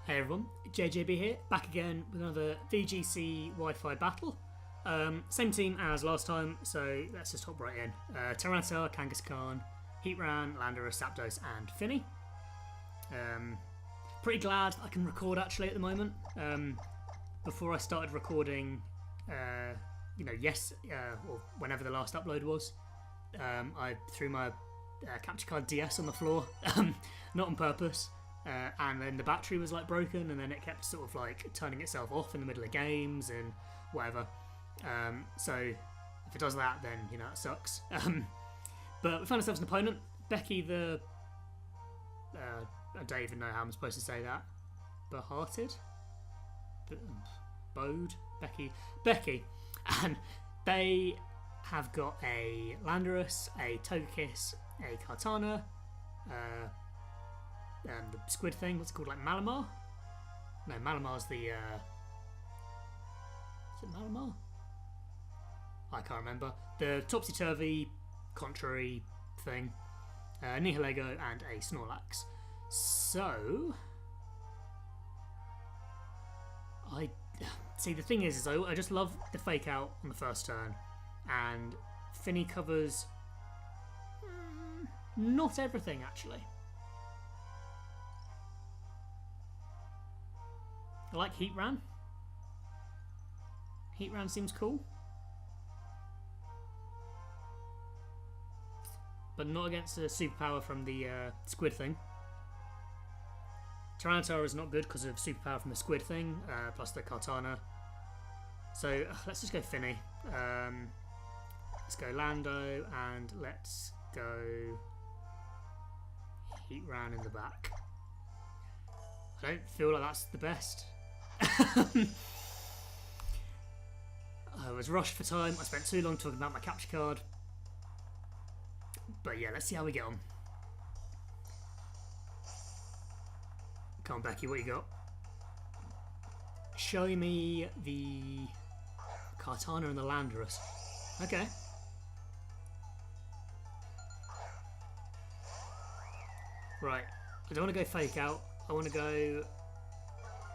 Hey everyone, JJB here, back again with another VGC Wi-Fi battle. Same team as last time, so let's just hop right in. Tyranitar, Kangaskhan, Heatran, Landorus, Zapdos and Fini. Pretty glad I can record actually at the moment. Before I started recording, or whenever the last upload was, I threw my capture card DS on the floor, not on purpose. And then the battery was like broken, and then it kept sort of like turning itself off in the middle of games and whatever. So if it does that, then you know it sucks. But we found ourselves an opponent, Becky the I don't even know how I'm supposed to say that. Behearted, Bowed, Becky, and they have got a Landorus, a Togekiss, a Kartana. The squid thing, what's it called, like Malamar? No, Malamar's the, is it Malamar? I can't remember. The topsy-turvy, contrary thing. Nihilego and a Snorlax. So... See, the thing is I just love the fake out on the first turn. And Fini covers... not everything, actually. I like Heatran. Heatran seems cool. But not against a superpower from the squid thing. Tyranitar is not good because of superpower from the squid thing, plus the Kartana. So let's just go Fini. Let's go Lando and let's go Heatran in the back. I don't feel like that's the best. I was rushed for time. I spent too long talking about my capture card. But yeah, let's see how we get on. Come on, Becky, what you got? Show me the Kartana and the Landorus. Okay. Right. I don't want to go fake out. I want to go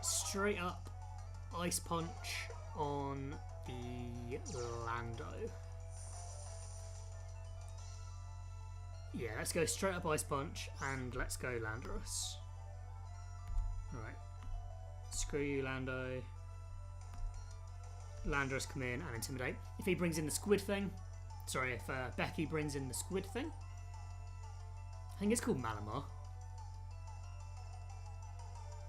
straight up Ice Punch on the Lando. Yeah, let's go straight up Ice Punch and let's go Landorus. Alright. Screw you, Lando. Landorus come in and Intimidate. If he brings in the squid thing, sorry, if Becky brings in the squid thing, I think it's called Malamar.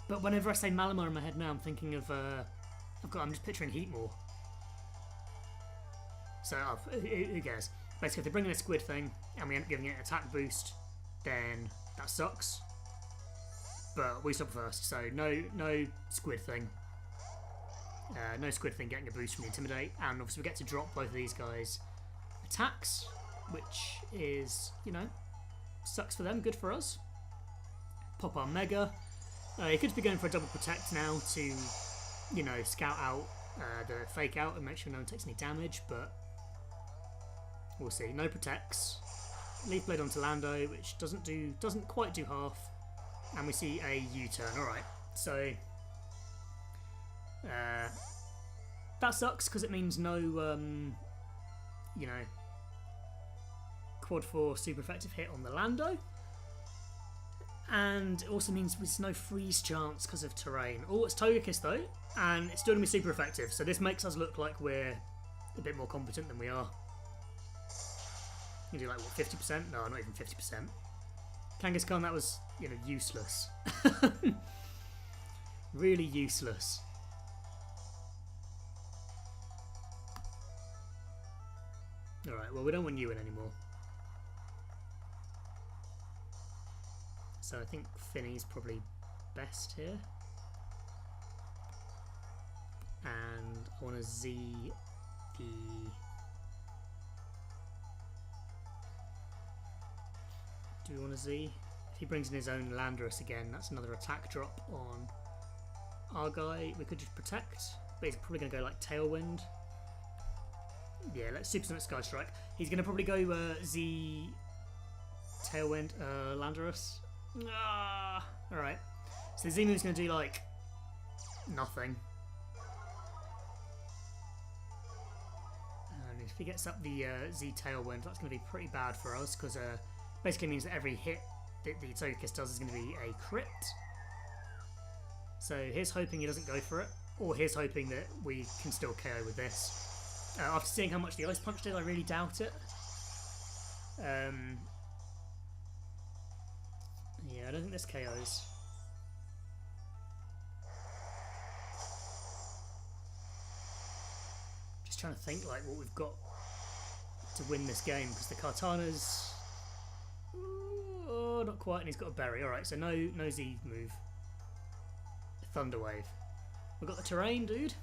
But whenever I say Malamar in my head now, I'm thinking of I'm just picturing Heatmore. So who cares? Basically, if they bring in a squid thing and we end up giving it an attack boost, then that sucks. But we stop first, so no squid thing. No squid thing getting a boost from the Intimidate, and obviously we get to drop both of these guys' attacks, which is, you know, sucks for them, good for us. Pop our Mega. You could be going for a double protect now to, you know, scout out the fake out and make sure no one takes any damage, but we'll see. No protects. Leaf Blade onto Lando, which doesn't quite do half, and we see a U-turn. All right, so that sucks because it means no, you know, quad 4 super effective hit on the Lando. And it also means there's no freeze chance because of terrain. Oh, it's Togekiss though, and it's still going to be super effective, so this makes us look like we're a bit more competent than we are. You do like, what, 50%? No, not even 50%. Kangaskhan, that was, you know, useless. Really useless. Alright, well, we don't want you in anymore. So I think Fini's probably best here. And I want to Z the... Do we want to Z? If he brings in his own Landorus again, that's another attack drop on our guy. We could just protect, but he's probably going to go like Tailwind. Yeah, let's Supersonic Sky Strike. He's going to probably go Z Tailwind Landorus. Alright. So the Z move's going to do like nothing. And if he gets up the Z Tailwind, that's going to be pretty bad for us, because basically means that every hit that the Togekiss does is going to be a crit. So here's hoping he doesn't go for it, or here's hoping that we can still KO with this. After seeing how much the Ice Punch did, I really doubt it. Yeah, I don't think this KOs. Just trying to think like what we've got to win this game, because the Kartana's not quite, and he's got a berry. Alright, so no Z move. Thunder Wave. We've got the terrain, dude.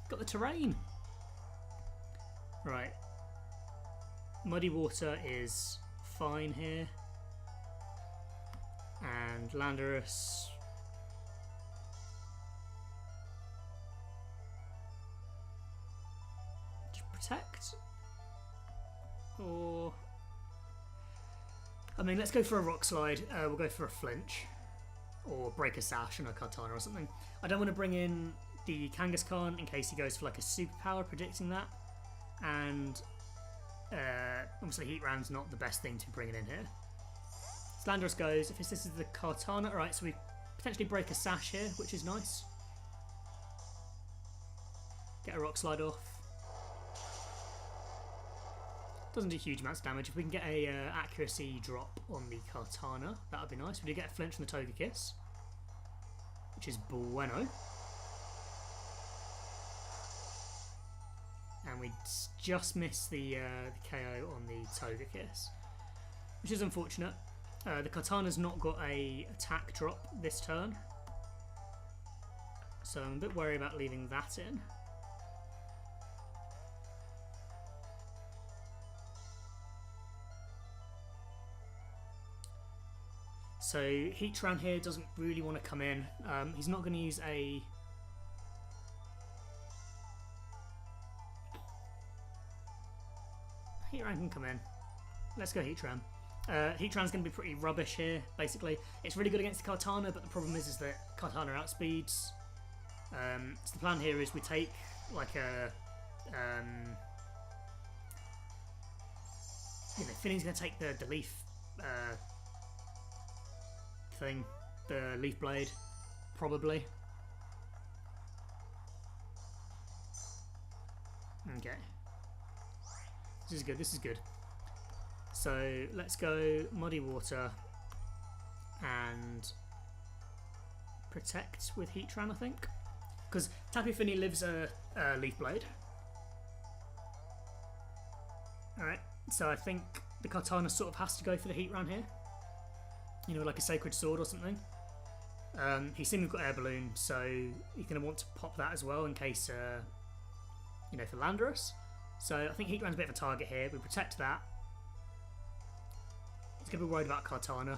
Got the terrain. Right. Muddy Water is fine here. And Landorus. Just protect. Or... I mean, let's go for a Rock Slide. We'll go for a Flinch. Or Break a Sash on a Kartana or something. I don't want to bring in the Kangaskhan in case he goes for like a superpower, predicting that. And obviously Heatran's not the best thing to bring it in here. So Landorus goes, if this is the Kartana, alright, so we potentially break a Sash here, which is nice. Get a Rock Slide off. Doesn't do huge amounts of damage. If we can get a accuracy drop on the Kartana, that would be nice. We do get a flinch from the Togekiss, which is bueno. And we just missed the KO on the Togekiss, which is unfortunate. The Kartana's not got a attack drop this turn, so I'm a bit worried about leaving that in. So Heatran here doesn't really want to come in. He's not going to use a... Heatran can come in. Let's go Heatran. Heatran's going to be pretty rubbish here, basically. It's really good against the Kartana, but the problem is that Kartana outspeeds. So the plan here is we take like a... Fini's going to take the leaf... thing, the Leaf Blade, probably. Okay. This is good, this is good. So let's go Muddy Water and protect with Heatran, I think. Because Tapu Fini lives a Leaf Blade. Alright, so I think the Kartana sort of has to go for the Heatran here. You know, like a Sacred Sword or something. He's seen we've got Air Balloon, so he's going to want to pop that as well in case, you know, for Landorus. So I think Heatran's a bit of a target here. We protect that. He's going to be worried about Kartana.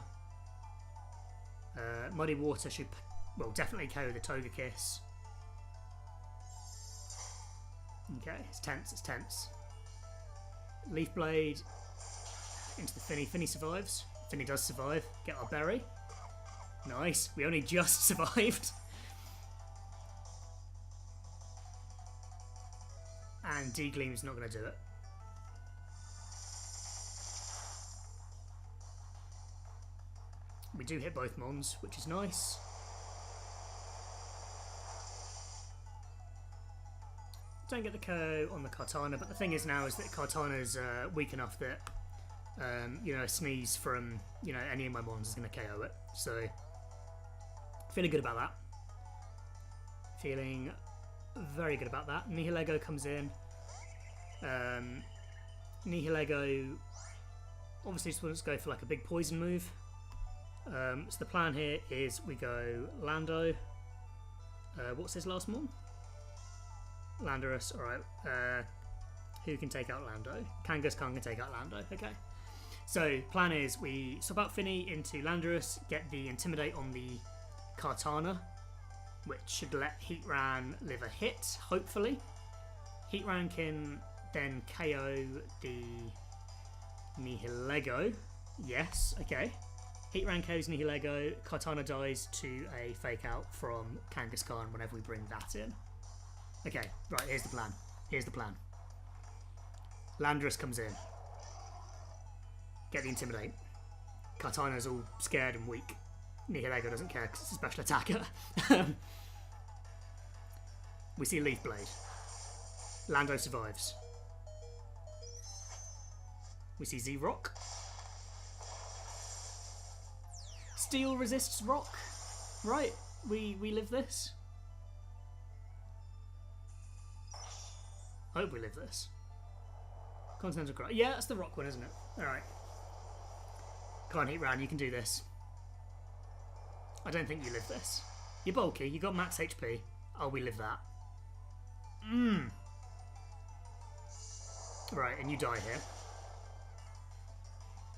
Muddy Water should, well, definitely KO the Togekiss. Okay, it's tense, it's tense. Leaf Blade into the Fini. Fini survives. Fini does survive. Get our berry. Nice. We only just survived. And D-Gleam's not going to do it. We do hit both Mons, which is nice. Don't get the KO on the Kartana, but the thing is now is that Kartana's weak enough that you know, a sneeze from, you know, any of my Mons is going to KO it. So, feeling good about that. Feeling very good about that. Nihilego comes in. Nihilego obviously just wants to go for like a big poison move. So the plan here is we go Lando. What's his last Mon? Landorus. Alright. Who can take out Lando? Kangaskhan can take out Lando. Okay. So, plan is we swap out Fini into Landorus, get the Intimidate on the Kartana, which should let Heatran live a hit, hopefully. Heatran can then KO the Nihilego. Yes, okay. Heatran KOs Nihilego, Kartana dies to a fake out from Kangaskhan whenever we bring that in. Okay, right, here's the plan. Here's the plan. Landorus comes in. Get the Intimidate. Kartana's all scared and weak. Nihilego doesn't care because it's a special attacker. We see Leaf Blade. Lando survives. We see Z-Rock. Steel resists rock. Right, we live this. I hope we live this. Continental Cry. Yeah, that's the rock one, isn't it? Alright. Come on, Heatran, you can do this. I don't think you live this. You're bulky, you got max HP. Oh, we live that. Right, and you die here.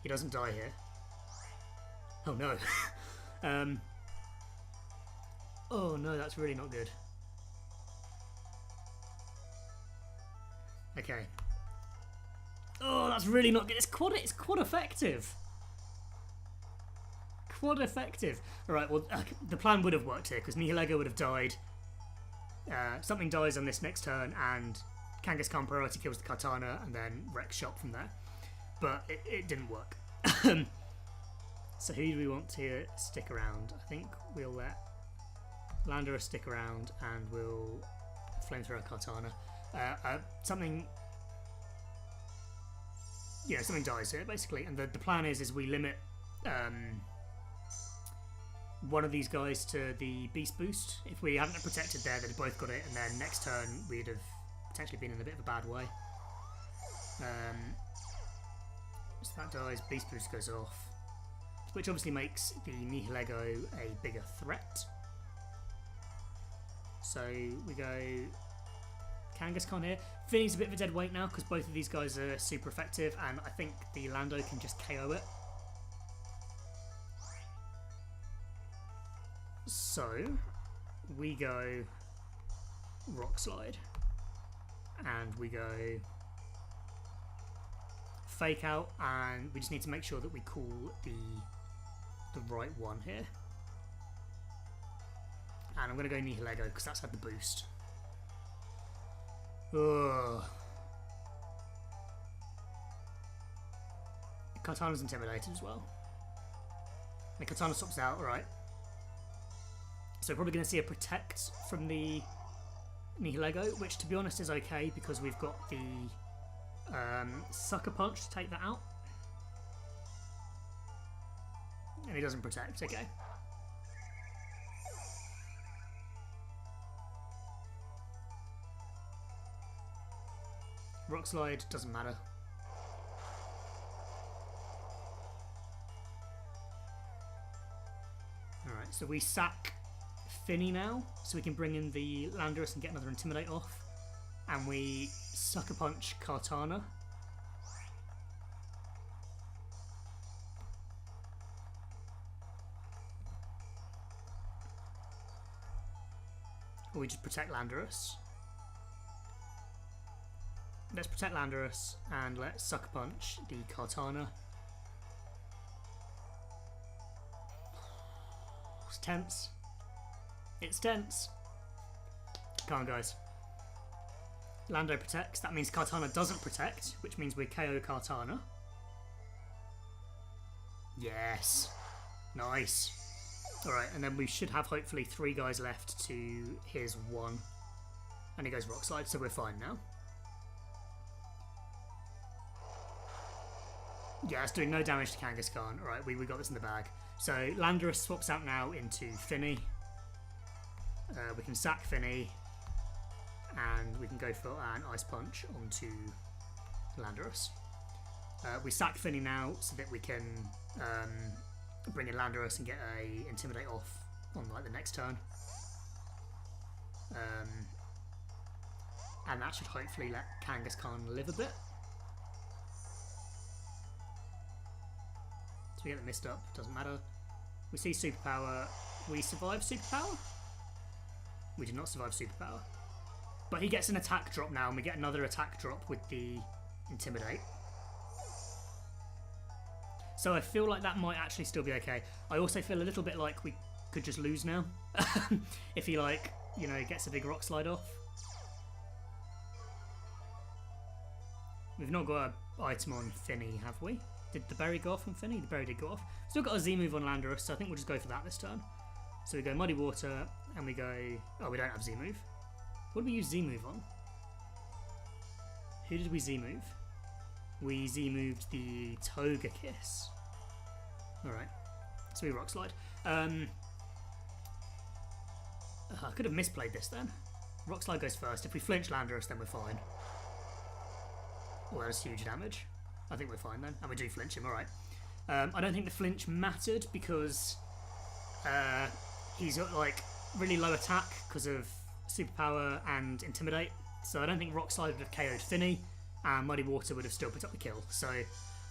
He doesn't die here. Oh no. Oh no, that's really not good. Okay. Oh, that's really not good. It's quad effective. Quad effective. Alright, well, the plan would have worked here, because Nihilego would have died. Something dies on this next turn, and Kangaskhan priority kills the Kartana, and then wrecks shop from there. But it didn't work. So who do we want to stick around? I think we'll let Landorus stick around, and we'll flamethrower Kartana. Something dies here basically, and the plan is we limit one of these guys to the beast boost. If we hadn't protected there, they'd both got it, and then next turn we'd have potentially been in a bit of a bad way. So that dies, beast boost goes off, which obviously makes the Nihilego a bigger threat. So we go Kangaskhan here. Fini's a bit of a dead weight now because both of these guys are super effective, and I think the Lando can just KO it. So we go Rock Slide, and we go Fake Out, and we just need to make sure that we call the right one here. And I'm going to go Nihilego because that's had the boost. Ugh. Kartana's intimidated as well. The Kartana swaps out, alright. So we're probably going to see a Protect from the Nihilego, which to be honest is okay because we've got the Sucker Punch to take that out. And he doesn't protect, okay. Rock Slide doesn't matter. Alright, so we sack Fini now, so we can bring in the Landorus and get another Intimidate off. And we Sucker Punch Kartana. Or we just protect Landorus. Let's protect Landorus and let's Sucker Punch the Kartana. It's tense. It's tense. Come on, guys. Lando protects. That means Kartana doesn't protect, which means we KO Kartana. Yes. Nice. Alright, and then we should have hopefully 3 guys left to his 1. And he goes Rock Slide, so we're fine now. Yeah, it's doing no damage to Kangaskhan. Alright, we got this in the bag. So Landorus swaps out now into Fini. We can sack Fini. And we can go for an Ice Punch onto Landorus. We sack Fini now so that we can bring in Landorus and get a Intimidate off on like the next turn. And that should hopefully let Kangaskhan live a bit. So we get the Mist up, doesn't matter. We see Superpower. We survive Superpower? We did not survive Superpower. But he gets an attack drop now, and we get another attack drop with the Intimidate. So I feel like that might actually still be okay. I also feel a little bit like we could just lose now. If he, like, you know, gets a big rock slide off. We've not got an item on Fini, have we? Did the berry go off on Fini? The berry did go off. Still got a Z move on Landorus, so I think we'll just go for that this turn. So we go Muddy Water, and we go... Oh, we don't have Z move. What did we use Z move on? Who did we Z move? We Z moved the Togekiss. Alright. So we Rock Slide. I could have misplayed this then. Rock Slide goes first. If we flinch Landorus, then we're fine. Oh, that was huge damage. I think we're fine then. And we do flinch him, alright. I don't think the flinch mattered because he's got like really low attack because of Superpower and Intimidate. So I don't think Rock Slide would have KO'd Fini, and Muddy Water would have still picked up the kill. So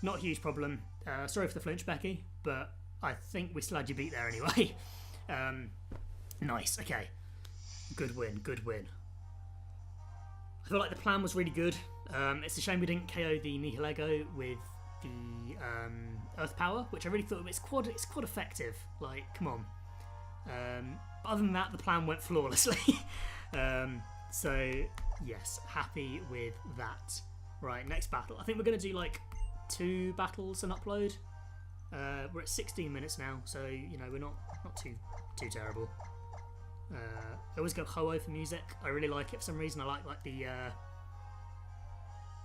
not a huge problem. Sorry for the flinch, Becky, but I think we still had you beat there anyway. Nice, okay. Good win, good win. I feel like the plan was really good. It's a shame we didn't KO the Nihilego with the Earth Power, which I really thought it's quad effective. Like, come on. But other than that, the plan went flawlessly. So, yes, happy with that. Right, next battle. I think we're going to do like 2 battles and upload. We're at 16 minutes now, so you know we're not too terrible. I always go Ho-Oh for music. I really like it for some reason. I like the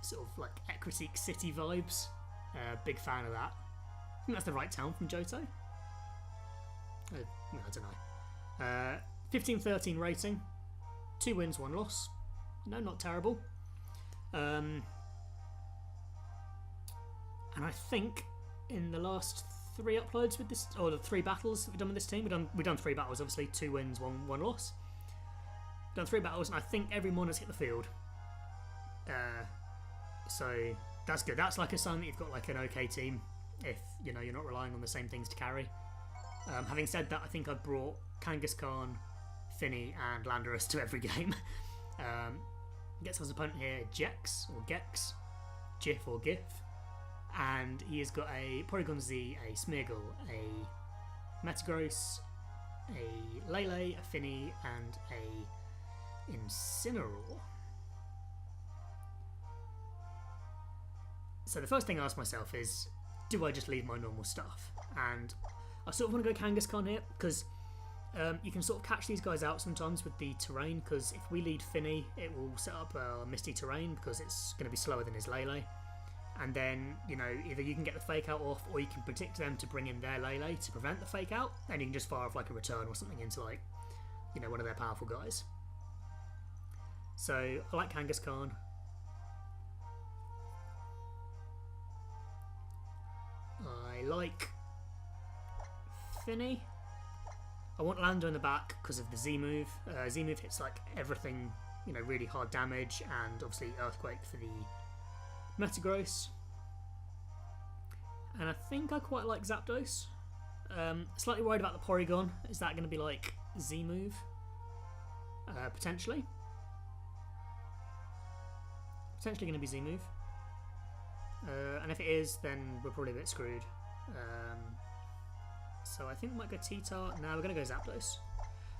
sort of like Equitique City vibes. Big fan of that. I think that's the right town from Johto. I don't know. 15-13 rating. 2 wins, 1 loss. No, not terrible. And I think in the last 3 uploads with this, or the 3 battles that we've done with this team, we've done 3 battles, obviously, 2 wins, 1 loss. We've done 3 battles, and I think every mon has hit the field. So that's good. That's like a sign that you've got like an okay team, if you know you're not relying on the same things to carry. Having said that, I think I've brought Kangaskhan, Fini, and Landorus to every game. Gets his opponent here Jex or Gex, Gif or Gif, and he has got a Porygon Z, a Smeargle, a Metagross, a Lele, a Fini, and a Incineroar. So the first thing I ask myself is, do I just leave my normal stuff? And I sort of want to go Kangaskhan here, because you can sort of catch these guys out sometimes with the terrain, because if we lead Fini, it will set up a Misty terrain, because it's going to be slower than his Lele. And then, you know, either you can get the fake out off, or you can predict them to bring in their Lele to prevent the fake out, and you can just fire off like a return or something into like, you know, one of their powerful guys. So I like Kangaskhan. I like Fini. I want Lando in the back because of the Z move. Z move hits like everything, you know, really hard damage, and obviously Earthquake for the Metagross. And I think I quite like Zapdos. Slightly worried about the Porygon. Is that going to be like Z move? Potentially. Potentially going to be Z move. And if it is, then we're probably a bit screwed. So I think we might go T-Tar. No, we're going to go Zapdos.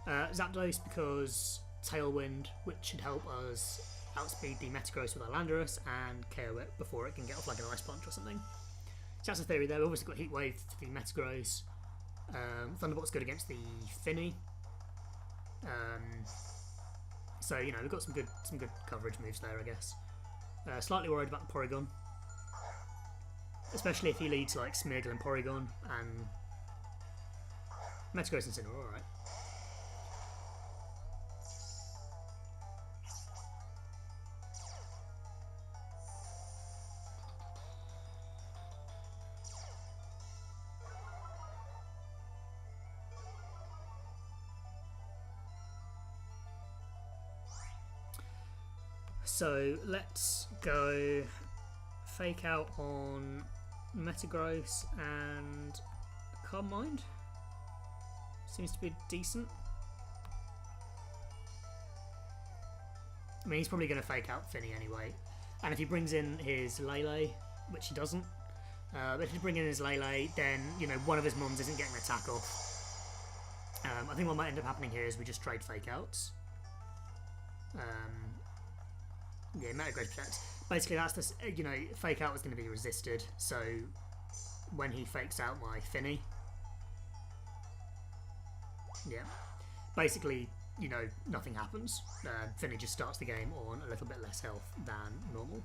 Zapdos because Tailwind, which should help us outspeed the Metagross with our Landorus and KO it before it can get off like an Ice Punch or something. So that's the theory there. We've obviously got Heat Wave for the Metagross. Thunderbolt's good against the Fini. So, you know, we've got some good coverage moves there, I guess. Slightly worried about the Porygon. Especially if he leads like Smeargle and Porygon and Metagross and Incineroar, alright. So let's go fake out on Metagross and Calm Mind. Seems to be decent. I mean, he's probably going to fake out Fini anyway. And if he brings in his Lele, which he doesn't, But if you bring in his Lele, then, you know, one of his mons isn't getting an attack off. I think what might end up happening here is we just trade fake outs. Yeah, Metagross Protect. Basically, that's the, you know, fake out was going to be resisted, so when he fakes out my Fini, yeah, basically, you know, nothing happens. Fini just starts the game on a little bit less health than normal.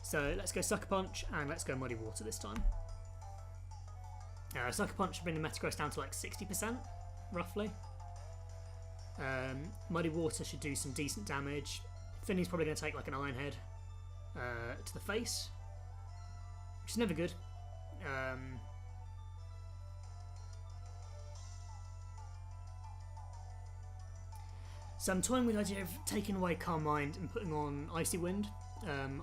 So let's go Sucker Punch and let's go Muddy Water this time. Sucker Punch should bring the Metagross down to like 60%, roughly. Muddy Water should do some decent damage. Fini's probably going to take like an Iron Head to the face, which is never good. So I'm toying with the idea of taking away Calm Mind and putting on Icy Wind.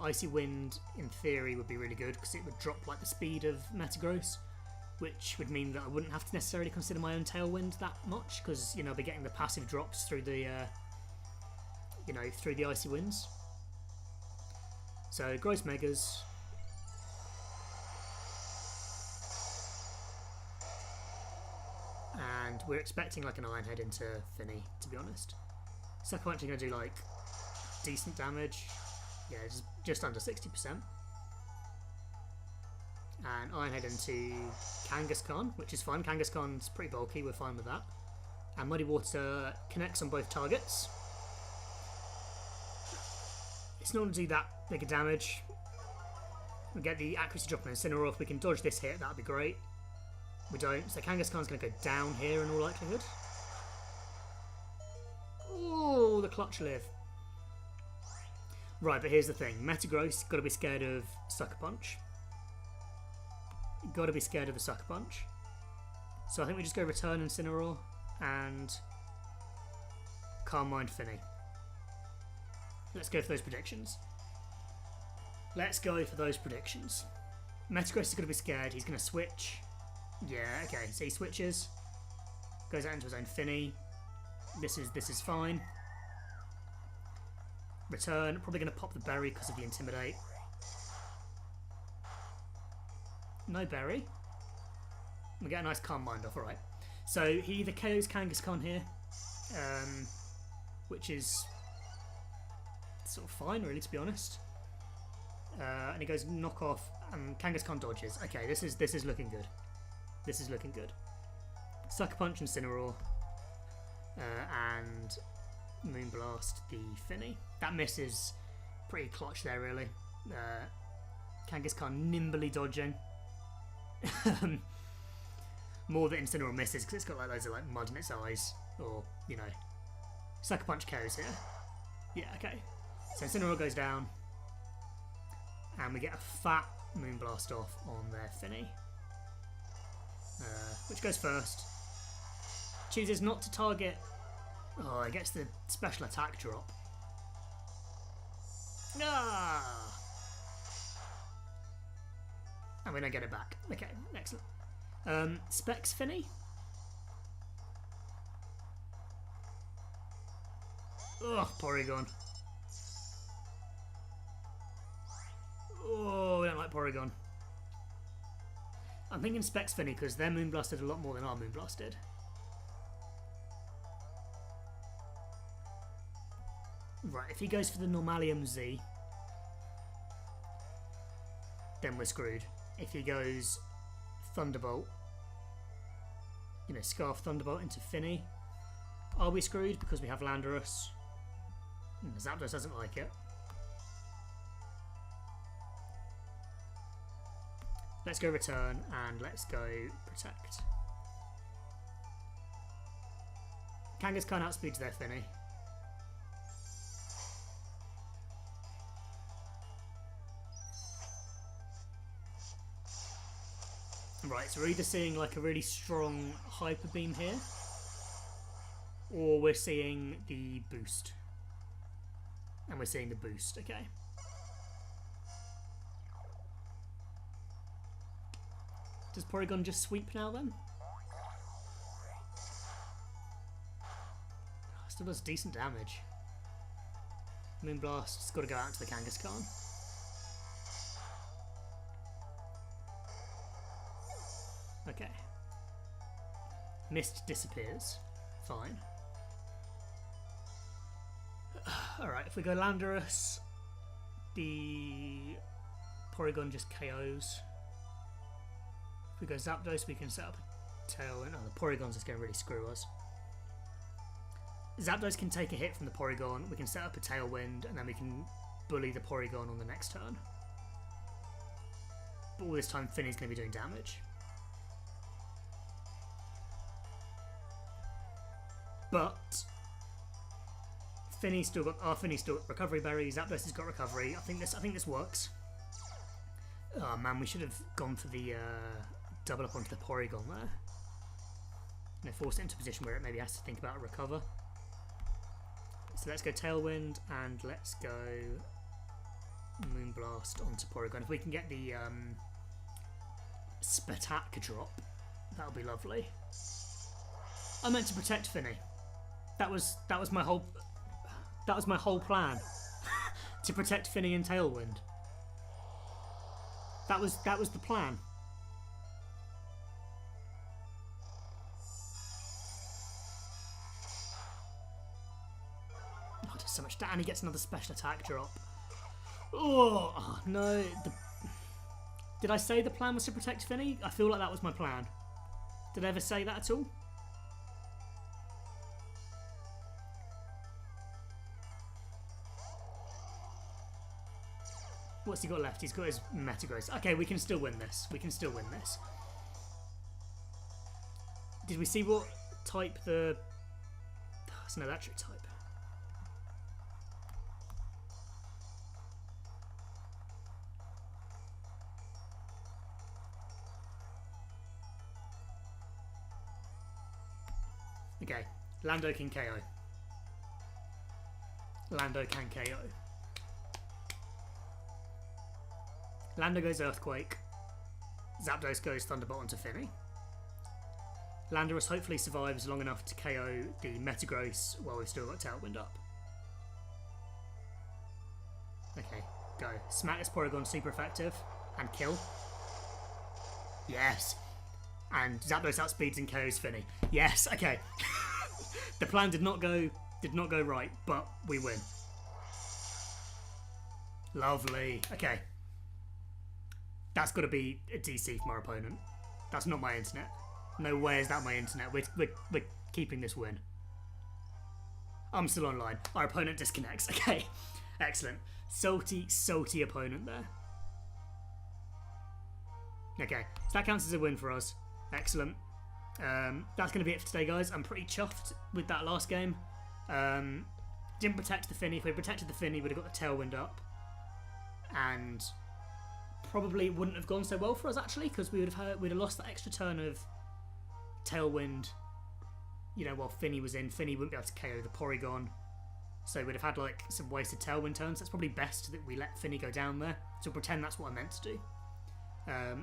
Icy Wind, in theory, would be really good because it would drop like the speed of Metagross, which would mean that I wouldn't have to necessarily consider my own Tailwind that much because, you know, I'll be getting the passive drops through the, you know, through the Icy Winds. So Gross Megas. And we're expecting like an Iron Head into Fini, to be honest. Sucker Punch is going to do like decent damage. Yeah, just under 60%. And Iron Head into Kangaskhan, which is fine. Kangaskhan's pretty bulky, we're fine with that. And Muddy Water connects on both targets. It's not going to do that big a damage. We get the accuracy drop and Incineroar. If we can dodge this hit, that'd be great. We don't, so Kangaskhan's going to go down here in all likelihood. Oh, the clutch live. Right, but here's the thing. Metagross, got to be scared of Sucker Punch. Got to be scared of the Sucker Punch. So I think we just go Return Incineroar and Calm Mind Fini. Let's go for those predictions. Let's go for those predictions. Metagross is going to be scared. He's going to switch. Yeah, okay. So he switches. Goes out into his own Fini. This is fine. Return. Probably going to pop the berry because of the Intimidate. No berry. We get a nice Calm Mind off, alright. So he either KOs Kangaskhan here, which is sort of fine, really, to be honest. And he goes knock off, and Kangaskhan dodges. Okay, this is looking good. This is looking good. Sucker Punch and Incineroar, and Moonblast the Fini. That misses pretty clutch there, really. Kangaskhan nimbly dodging. More that Incineroar misses because it's got like loads of like mud in its eyes, or you know, Sucker Punch KOs here. Yeah, okay. So Incineroar goes down, and we get a fat Moonblast off on their Fini, which goes first. Chooses not to target. Oh, it gets the special attack drop. Ah! And we don't get it back. Okay, excellent. Specs Fini. Oh, Porygon. Oh, we don't like Porygon. I'm thinking Specs Fini because their Moonblast did a lot more than our Moonblast did. Right, if he goes for the Normalium Z, then we're screwed. If he goes Thunderbolt, you know, Scarf Thunderbolt into Fini, are we screwed because we have Landorus? Zapdos doesn't like it. Let's go Return and let's go Protect. Kangaskhan outspeeds their Fini. Right, so we're either seeing like a really strong Hyper Beam here, or we're seeing the boost. And we're seeing the boost, okay. Does Porygon just sweep now then? Still does decent damage. Moonblast's got to go out to the Kangaskhan. Mist disappears. Fine. Alright, if we go Landorus, the Porygon just KOs. If we go Zapdos, we can set up a Tailwind. Oh, the Porygon's just going to really screw us. Zapdos can take a hit from the Porygon, we can set up a Tailwind, and then we can bully the Porygon on the next turn. But all this time, Fini's going to be doing damage. But Fini's still got recovery berries. Zapdos has got recovery. I think this works. Oh man, we should have gone for the double up onto the Porygon there. And force it into a position where it maybe has to think about a recover. So let's go Tailwind and let's go Moonblast onto Porygon. If we can get the Spatak drop, that'll be lovely. I meant to protect Fini. That was my whole plan. To protect Fini and Tailwind. That was the plan. Oh, does so much damage. And he gets another special attack drop. Oh no! Did I say the plan was to protect Fini? I feel like that was my plan. Did I ever say that at all? What's he got left? He's got his Metagross. Okay, we can still win this. We can still win this. Did we see what type the... It's an electric type. Okay, Lando can KO. Lando can KO. Lando goes Earthquake. Zapdos goes Thunderbolt onto Fini. Landorus hopefully survives long enough to KO the Metagross while we've still got Tailwind up. Okay, go. Smack this Porygon, super effective. And kill. Yes! And Zapdos outspeeds and KOs Fini. Yes, okay. The plan did not go right, but we win. Lovely. Okay. That's got to be a DC from our opponent. That's not my internet. No way is that my internet. We're keeping this win. I'm still online. Our opponent disconnects. Okay. Excellent. Salty opponent there. Okay. So that counts as a win for us. Excellent. That's going to be it for today, guys. I'm pretty chuffed with that last game. Didn't protect the Fini. If we protected the Fini, we'd have got the Tailwind up. And... probably wouldn't have gone so well for us actually, because we'd have lost that extra turn of Tailwind, you know, while Fini was in. Fini wouldn't be able to KO the Porygon, so we'd have had like some wasted Tailwind turns. So it's probably best that we let Fini go down there. So pretend that's what I meant to do.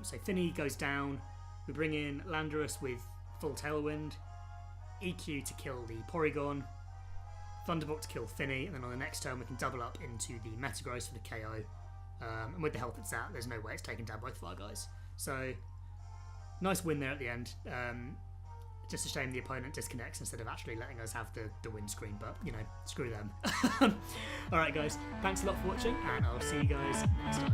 So Fini goes down. We bring in Landorus with full Tailwind, EQ to kill the Porygon, Thunderbolt to kill Fini, and then on the next turn we can double up into the Metagross for the KO. And with the health it's at, there's no way it's taking down both of our guys. So, nice win there at the end. Just a shame the opponent disconnects instead of actually letting us have the win screen, but, you know, screw them. Alright guys, thanks a lot for watching, and I'll see you guys next time.